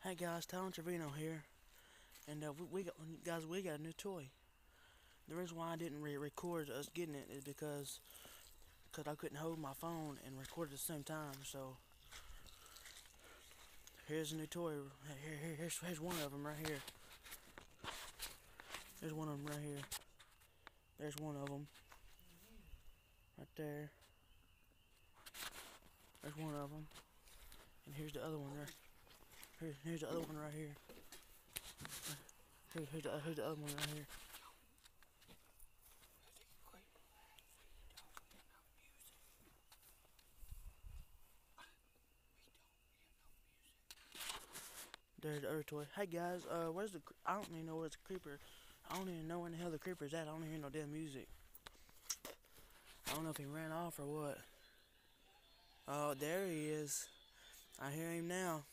Hey guys, Talon Trevino here, and we got a new toy. The reason why I didn't record us getting it is because I couldn't hold my phone and record at the same time. So here's a new toy. Here's one of them right here. There's one of them right here. There's one of them right there. There's one of them, and here's the other one there. Here's the other one right here. Here's the other one right here. There's the other toy. Hey guys, where's the? I don't even know where's the creeper. I don't even know where the hell the creeper's at. I don't hear no damn music. I don't know if he ran off or what. Oh, there he is. I hear him now.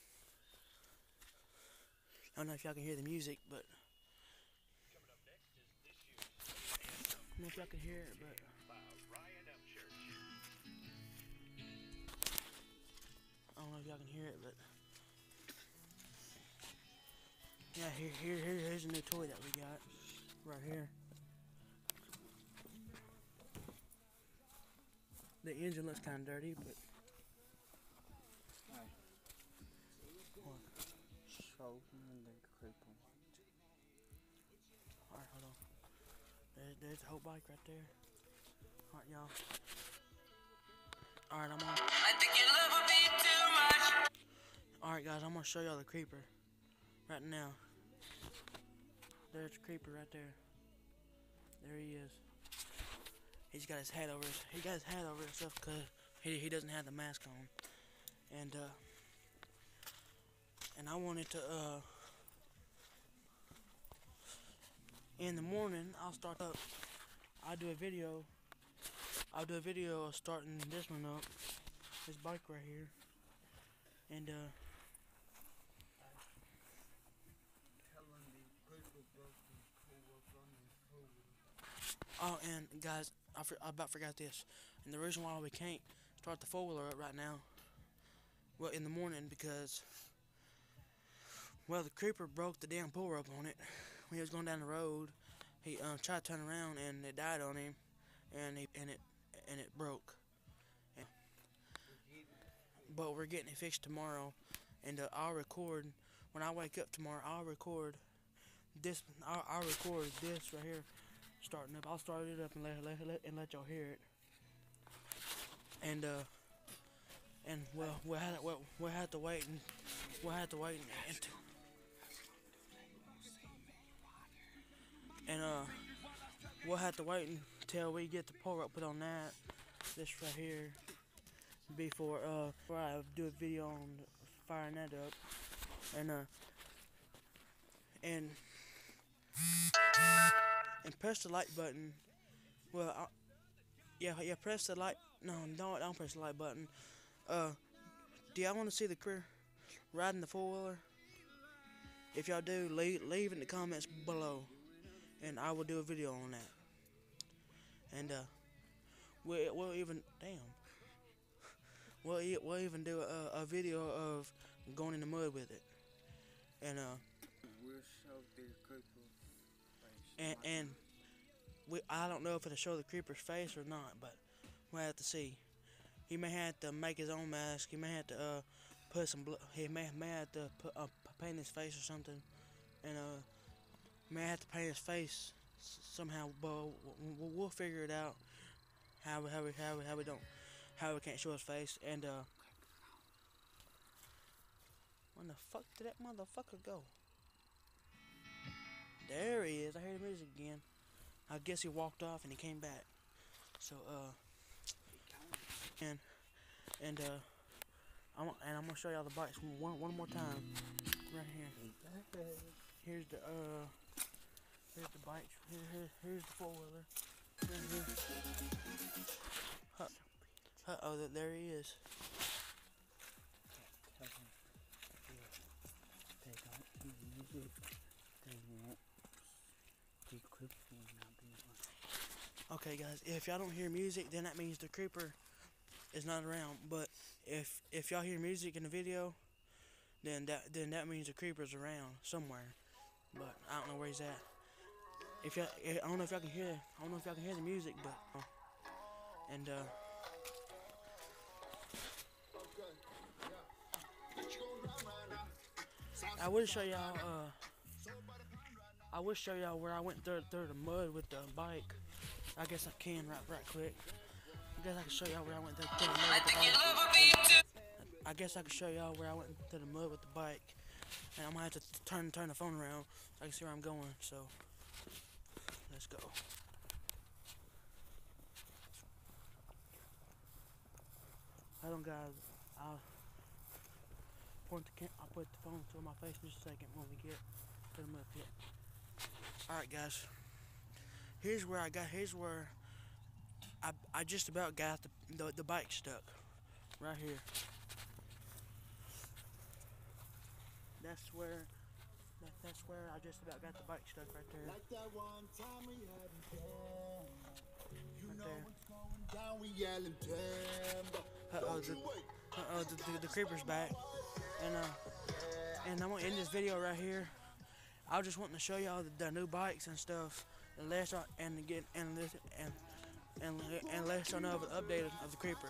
I don't know if y'all can hear the music, but I don't know if y'all can hear it, but I don't know if y'all can hear it, but yeah, here's a new toy that we got right here. The engine looks kind of dirty, but what? Show me the creeper. All right, hold on. There's the whole bike right there. All right, y'all. All right, I'm on. I think your love will be too much. All right, guys, I'm gonna show y'all the creeper right now. There's the creeper right there. There he is. He's got his hat over his stuff because he doesn't have the mask on, and I wanted to in the morning I'll start up. I'll do a video of starting this one up, this bike right here, and oh, and guys, I about forgot this. And the reason why we can't start the four-wheeler up right now, well, in the morning, because, well, the creeper broke the damn pull rope on it. When he was going down the road, he tried to turn around and it died on him, and it broke. And, but we're getting it fixed tomorrow, and I'll record when I wake up tomorrow. I'll record this. I'll record this right here. Starting up, I'll start it up and let y'all hear it. And well, we'll have to wait and we'll have to wait until we get the pull rope put on this right here before I do a video on firing that up. And press the like button. Well, yeah, press the like. No, don't press the like button. Do y'all want to see the crew riding the four-wheeler? If y'all do, leave in the comments below, and I will do a video on that. And we'll even we'll even do a video of going in the mud with it. And we'll show the creeper face. And I don't know if it'll show the creeper's face or not, but we'll have to see. He may have to make his own mask. He may have to put some blood. He may have to paint his face or something, and may have to paint his face somehow. But we'll figure it out. How we can't show his face. And when the fuck did that motherfucker go? There he is. I heard the music again. I guess he walked off and he came back. So and I'm gonna show y'all the bikes one more time. Right here. Here's the bikes. Here's the four-wheeler. Oh, there he is. Okay, guys, if y'all don't hear music, then that means the creeper is not around. But if y'all hear music in the video, then that means the creeper's around somewhere. But I don't know where he's at. If y'all, I don't know if y'all can hear. I don't know if y'all can hear the music, but and I will show y'all. I will show y'all where I went through the mud with the bike. I guess I can right quick. I guess I can show y'all where I went through the mud with the bike. I guess I can show y'all where I went through the mud with the bike. And I'm gonna have to turn the phone around so I can see where I'm going. So let's go. Hold on, guys. I'll put the phone to my face in just a second when we get to the mud pit. Alright, guys. Here's where I just about got the bike stuck. Right here. That's where I just about got the bike stuck right there. Like that one time we had right there. The creeper's back. And I'm gonna end this video right here. I was just wanting to show y'all the new bikes and stuff, and let y'all know of the update of the creeper.